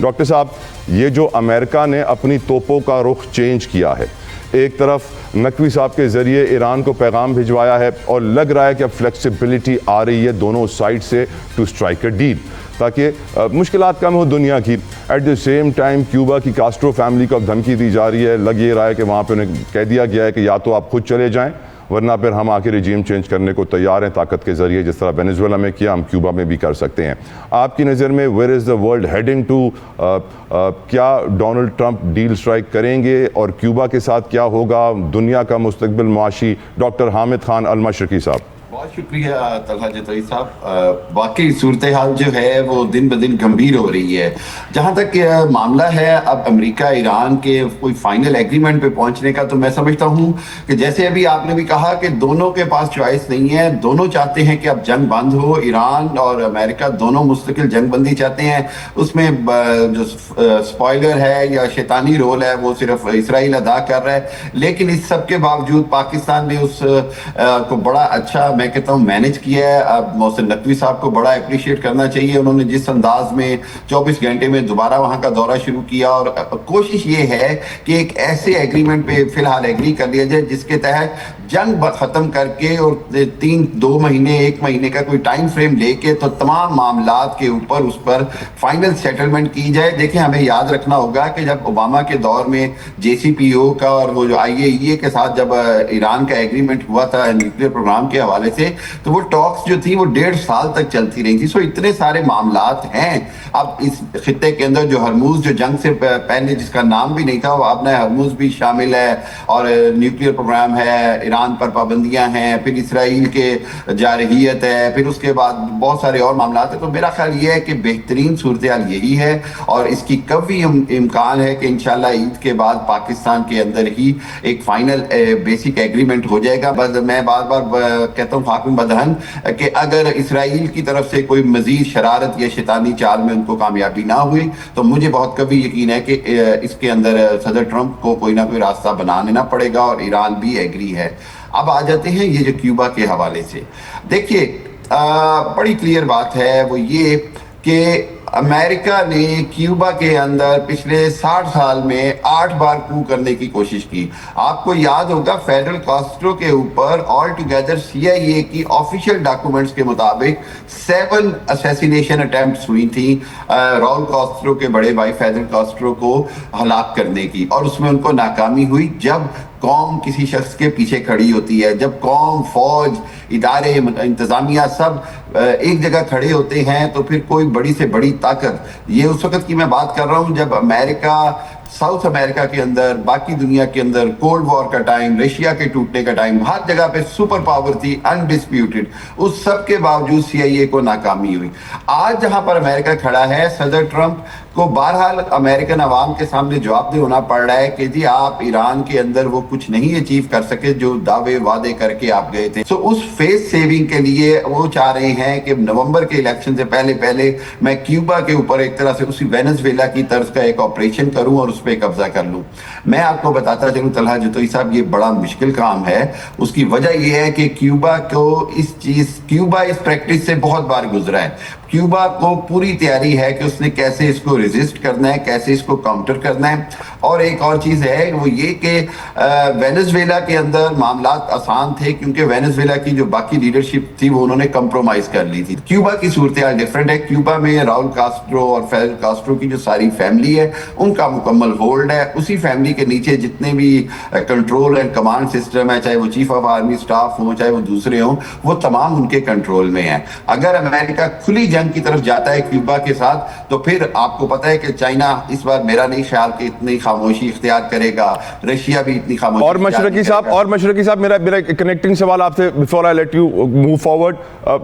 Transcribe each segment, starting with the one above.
Doctor صاحب، یہ جو امریکہ نے اپنی توپوں کا رخ چینج کیا ہے، ایک طرف نقوی صاحب کے ذریعے ایران کو پیغام بھجوایا ہے اور لگ رہا ہے کہ اب فلیکسیبلٹی آ رہی ہے دونوں سائڈ سے ٹو اسٹرائک اے ڈیل تاکہ مشکلات کم ہو دنیا کی۔ At the same time Cuba کی کاسٹرو فیملی کو اب دھمکی دی جا رہی ہے، لگ یہ رہا ہے کہ وہاں پہ انہیں کہہ دیا گیا ہے کہ یا تو آپ خود چلے جائیں ورنہ پھر ہم آ کے رجیم چینج کرنے کو تیار ہیں طاقت کے ذریعے، جس طرح وینیزویلا میں کیا ہم کیوبا میں بھی کر سکتے ہیں۔ آپ کی نظر میں where is the world heading to? کیا ڈونلڈ ٹرمپ ڈیل اسٹرائک کریں گے اور کیوبا کے ساتھ کیا ہوگا؟ دنیا کا مستقبل معاشی؟ ڈاکٹر حامد خان المشرقی صاحب۔ بہت شکریہ طلحہ جتوئی صاحب۔ واقعی صورتحال جو ہے وہ دن بدن گمبھیر ہو رہی ہے۔ جہاں تک معاملہ ہے اب امریکہ ایران کے کوئی فائنل ایگریمنٹ پہ پہنچنے کا، تو میں سمجھتا ہوں کہ جیسے ابھی آپ نے بھی کہا کہ دونوں کے پاس چوائس نہیں ہے، دونوں چاہتے ہیں کہ اب جنگ بند ہو۔ ایران اور امریکہ دونوں مستقل جنگ بندی چاہتے ہیں۔ اس میں جو سپوائلر ہے یا شیطانی رول ہے وہ صرف اسرائیل ادا کر رہا ہے، لیکن اس سب کے باوجود پاکستان نے اس کو بڑا اچھا میں کہتا ہوں مینج کیا ہے۔ اب محسن نقوی صاحب کو بڑا اپریشیٹ کرنا چاہیے، انہوں نے جس انداز میں 24 گھنٹے میں دوبارہ وہاں کا دورہ شروع کیا، اور کوشش یہ ہے کہ ایک ایسے ایگریمنٹ پہ فی الحال ایگری کر لیا جائے جس کے تحت جنگ ختم کر کے اور 2 مہینے 1 مہینے کا کوئی ٹائم فریم لے کے تو تمام معاملات کے اوپر اس پر فائنل سیٹلمنٹ کی جائے۔ دیکھیں ہمیں یاد رکھنا ہوگا کہ جب اوباما کے دور میں JCPOA کا اور وہ جو IAEA کے ساتھ جب ایران کا ایگریمنٹ ہوا تھا نیوکلیر پروگرام کے حوالے سے، تو وہ ٹاکس جو تھی وہ 1.5 سال تک چلتی رہی تھی۔ سو اتنے سارے معاملات ہیں اب اس خطے کے اندر۔ جو ہرموز جو جنگ سے پہلے جس کا نام بھی نہیں تھا وہ اب نیا ہرموز بھی شامل ہے، اور نیوکلیر پروگرام ہے، ایران پر پابندیاں ہیں، پھر اسرائیل کے جارحیت ہے، پھر اس کے بعد بہت سارے اور معاملات ہیں۔ تو میرا خیال یہ ہے کہ بہترین صورتحال یہی ہے، اور اس کی قوی امکان ہے کہ انشاءاللہ عید کے بعد پاکستان کے اندر ہی ایک فائنل بیسک ایگریمنٹ ہو جائے گا۔ بس میں بار بار کہتا ہوں حاکم بدہن کہ اگر اسرائیل کی طرف سے کوئی مزید شرارت یا شیطانی چال میں ان کو کامیابی نہ ہوئی تو مجھے بہت قوی یقین ہے کہ اس کے اندر صدر ٹرمپ کو کوئی نہ کوئی راستہ بنا لینا پڑے گا، اور ایران بھی ایگری ہے۔ اب آ جاتے ہیں یہ جو کیوبا کے حوالے سے، دیکھیے بڑی کلیئر بات ہے وہ یہ کہ امریکہ نے کیوبا کے اندر پچھلے 60 سال میں 8 بار کو کرنے کی کوشش کی۔ آپ کو یاد ہوگا فیڈرل کاسٹرو کے اوپر آل ٹوگیدر CIA کی آفیشیل ڈاکومنٹس کے مطابق 7 اسیسینیشن اٹیمپٹس ہوئی تھیں راؤل کاسٹرو کے بڑے بھائی فیڈرل کاسٹرو کو ہلاک کرنے کی، اور اس میں ان کو ناکامی ہوئی۔ جب قوم کسی شخص کے پیچھے کھڑی ہوتی ہے، جب قوم، فوج، ادارے، انتظامیہ سب ایک جگہ کھڑے ہوتے ہیں، تو پھر کوئی بڑی سے بڑی طاقت، یہ اس وقت کی میں بات کر رہا ہوں جب امریکہ، ساؤتھ امریکہ کے اندر، باقی دنیا کے اندر کولڈ وار کا ٹائم، رشیا کے ٹوٹنے کا ٹائم، ہر جگہ پہ سپر پاور تھی انڈسپیوٹڈ، اس سب کے باوجود CIA کو ناکامی ہوئی۔ آج جہاں پر امریکہ کھڑا ہے، صدر ٹرمپ کو بہرحال امریکن عوام کے سامنے جواب دہ ہونا پڑ رہا ہے کہ جی آپ ایران کے اندر وہ کچھ نہیں اچیو کر سکے جو دعوے وعدے کر کے آپ گئے تھے۔ سو اس فیس سیونگ کے لیے وہ چاہ رہے ہیں کہ نومبر کے الیکشن سے پہلے میں کیوبا کے اوپر ایک طرح سے اسی وینیزویلا کی طرز کا ایک آپریشن کروں اور اس پہ قبضہ کر لوں۔ میں آپ کو بتاتا چلوں طلحہ جتوئی صاحب، یہ بڑا مشکل کام ہے۔ اس کی وجہ یہ ہے کہ کیوبا اس پریکٹس سے بہت بار گزرا ہے۔ کیوبا کو پوری تیاری ہے کہ اس نے کیسے اس کو ریزسٹ کرنا ہے، کیسے اس کو کاؤنٹر کرنا ہے۔ اور ایک اور چیز ہے وہ یہ کہ وینیزویلا کے اندر معاملات آسان تھے کیونکہ وینیزویلا کی جو باقی لیڈرشپ تھی وہ انہوں نے کمپرومائز کر لی تھی۔ کیوبا کی صورتحال ڈیفرنٹ ہے۔ کیوبا میں راؤل کاسٹرو اور فیڈل کاسٹرو کی جو ساری فیملی ہے ان کا مکمل ہولڈ ہے۔ اسی فیملی کے نیچے جتنے بھی کنٹرول اینڈ کمانڈ سسٹم ہے، چاہے وہ چیف آف آرمی سٹاف ہوں، چاہے وہ دوسرے ہوں، وہ تمام ان کے کنٹرول میں ہیں۔ اگر امریکہ کھلی جنگ کی طرف جاتا ہے کیوبا کے ساتھ تو پھر آپ کو پتہ ہے کہ چائنا اس بار میرا نہیں خیال کہ اتنی خاموشی اختیار کرے گا، رشیا بھی اتنی خاموشی۔ اور مشرقی صاحب میرا کنیکٹنگ سوال آپ سے before I let you move forward.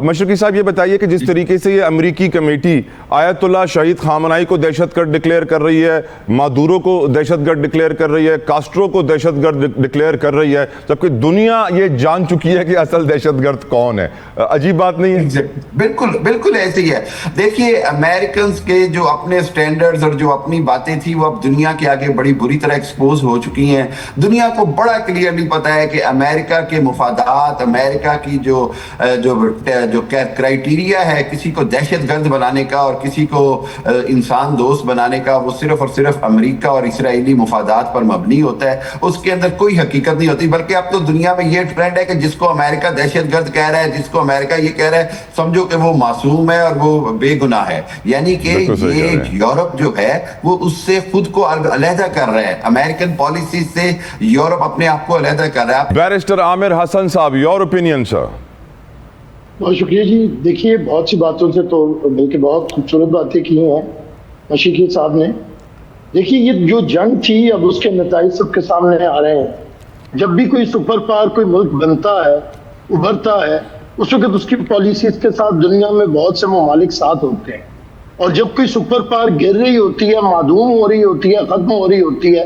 مشرقی صاحب یہ بتائیے کہ جس طریقے سے یہ امریکی کمیٹی آیت اللہ شہید خامنائی کو دہشت گرد ڈکلیئر کر رہی ہے، مادورو کو دہشت گرد ڈکلیئر کر رہی ہے، کاسٹرو کو دہشت گرد ڈکلیئر کر رہی ہے، جبکہ دنیا یہ جان چکی ہے کہ اصل دہشت گرد کون ہے۔ عجیب بات نہیں ہے؟ بالکل ایسے ایسے ہی ہے. دیکھیے امریکنز کے جو اپنے سٹینڈرڈز اور جو اپنی باتیں تھی وہ اب دنیا کے آگے بڑی بری طرح ایکسپوز ہو چکی ہیں. دنیا کو بڑا کلیئرلی پتا ہے کہ امریکہ کے مفادات, امریکہ کی جو کرائیٹیریا ہے کسی کو دہشت گرد بنانے کا اور کسی کو انسان دوست بنانے کا, وہ صرف اور صرف امریکہ اور اسرائیلی مفادات پر مبنی ہوتا ہے. اس کے اندر کوئی حقیقت نہیں ہوتی, بلکہ اب تو دنیا میں یہ ٹرینڈ ہے کہ جس کو امریکہ دہشت گرد کہہ رہا ہے, جس کو امریکہ یہ کہہ رہا ہے, سمجھو کہ وہ معصوم ہے اور وہ بے گناہ ہے. یعنی کہ یہ یورپ جو ہے وہ اس سے خود کو علیحدہ کر رہا ہے, امریکن پالیسی سے یورپ اپنے آپ کو علیحدہ کر رہا ہے. بیرسٹر عامر حسن صاحب, یور اوپینین سر. بہت شکریہ جی. دیکھیے بہت سی باتوں سے تو بلکہ بہت خوبصورت باتیں کی ہیں مشیقی صاحب نے. دیکھیے یہ جو جنگ تھی اب اس کے نتائج سب کے سامنے آ رہے ہیں. جب بھی کوئی سپر پاور کوئی ملک بنتا ہے, ابھرتا ہے, اس وقت اس کی پالیسیز کے ساتھ دنیا میں بہت سے ممالک ساتھ ہوتے ہیں, اور جب کوئی سپر پاور گر رہی ہوتی ہے, معدوم ہو رہی ہوتی ہے, ختم ہو رہی ہوتی ہے,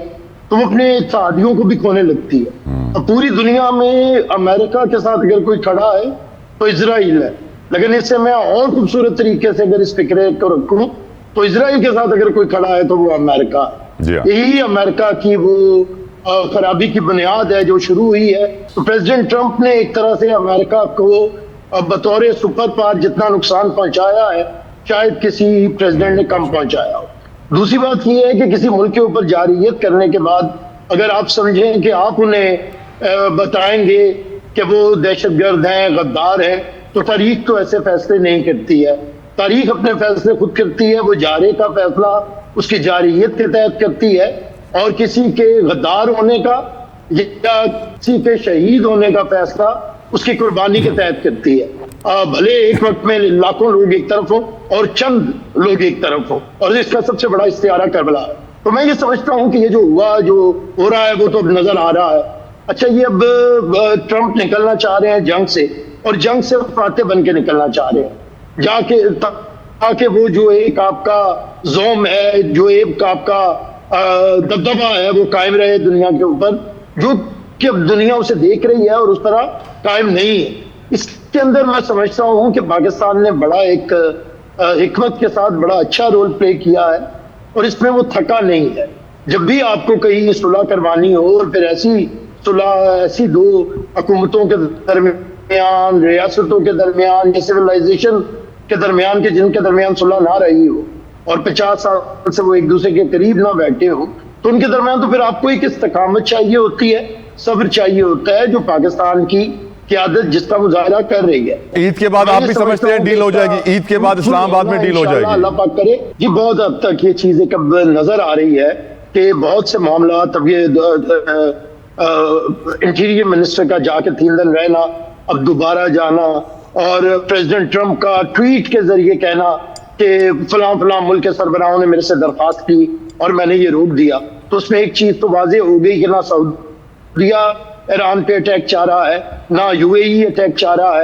تو وہ اپنے اتحادیوں کو بھی کھونے لگتی ہے. اب پوری دنیا میں امریکہ کے ساتھ اگر کوئی کھڑا ہے تو اسرائیل ہے, لیکن اس سے میں اور خوبصورت طریقے سے اگر اس فکرے کو رکھوں تو اسرائیل کے ساتھ اگر کوئی کھڑا ہے تو وہ امریکہ ہے. یہی امریکہ کی وہ خرابی کی بنیاد ہے جو شروع ہوئی ہے. تو پریزیڈنٹ ٹرمپ نے ایک طرح سے امریکہ کو بطور سپر پاور جتنا نقصان پہنچایا ہے شاید کسی پریزیڈنٹ نے کم پہنچایا ہو. دوسری بات یہ ہے کہ کسی ملک کے اوپر جارحیت کرنے کے بعد اگر آپ سمجھیں کہ آپ انہیں بتائیں گے کہ وہ دہشت گرد ہیں, غدار ہیں, تو تاریخ تو ایسے فیصلے نہیں کرتی ہے. تاریخ اپنے فیصلے خود کرتی ہے. وہ جارے کا فیصلہ اس کی جارحیت کے تحت کرتی ہے, اور کسی کے غدار ہونے کا یا کسی کے شہید ہونے کا فیصلہ اس کی قربانی کے تحت کرتی ہے. بھلے ایک وقت میں لاکھوں لوگ ایک طرف ہوں اور چند لوگ ایک طرف ہوں, اور اس کا سب سے بڑا استعارہ کربلا ہے. تو میں یہ سمجھتا ہوں کہ یہ جو ہو رہا ہے وہ تو اب نظر آ رہا ہے. اچھا, یہ اب ٹرمپ نکلنا چاہ رہے ہیں جنگ سے, اور جنگ سے فاتح بن کے نکلنا چاہ رہے ہیں جا کے, تاکہ وہ جو ایک آپ کا زوم ہے, جو ایک آپ کا دبدبہ ہے وہ قائم رہے دنیا کے اوپر, جو کہ اب دنیا اسے دیکھ رہی ہے اور اس طرح قائم نہیں ہے. اس کے اندر میں سمجھتا ہوں کہ پاکستان نے بڑا ایک حکمت کے ساتھ بڑا اچھا رول پلے کیا ہے, اور اس میں وہ تھکا نہیں ہے. جب بھی آپ کو کہیں صلح کروانی ہو, اور پھر ایسی صلح ایسی دو حکومتوں کے درمیان, ریاستوں کے درمیان, یا سویلائزیشن کے درمیان کے جن کے درمیان صلح نہ رہی ہو اور 50 سال سے وہ ایک دوسرے کے قریب نہ بیٹھے ہو, تو ان کے درمیان تو پھر آپ کو ایک استقامت چاہیے ہوتی ہے, صبر چاہیے ہوتا ہے, جو پاکستان کی قیادت جس کا مظاہرہ کر رہی ہے. عید کے بعد آپ بھی سمجھتے ہیں ڈیل ہو جائے گی؟ عید کے بعد اسلام آباد میں ڈیل ہو جائے گی؟ اللہ پاک کرے جی. بہت حد تک یہ چیزیں کب نظر آ رہی ہے کہ بہت سے معاملات, اب یہ انٹیریئر منسٹر کا جا کے 3 دن رہنا, اب دوبارہ جانا, اور پریزیڈنٹ ٹرمپ کا ٹویٹ کے ذریعے کہنا کہ فلاں فلاں ملک کے سربراہوں نے میرے سے درخواست کی اور میں نے یہ روک دیا, تو اس میں ایک چیز تو واضح ہو گئی کہ نہ سعودیہ ایران پہ اٹیک چاہ رہا ہے, نہ UAE اٹیک چاہ رہا ہے,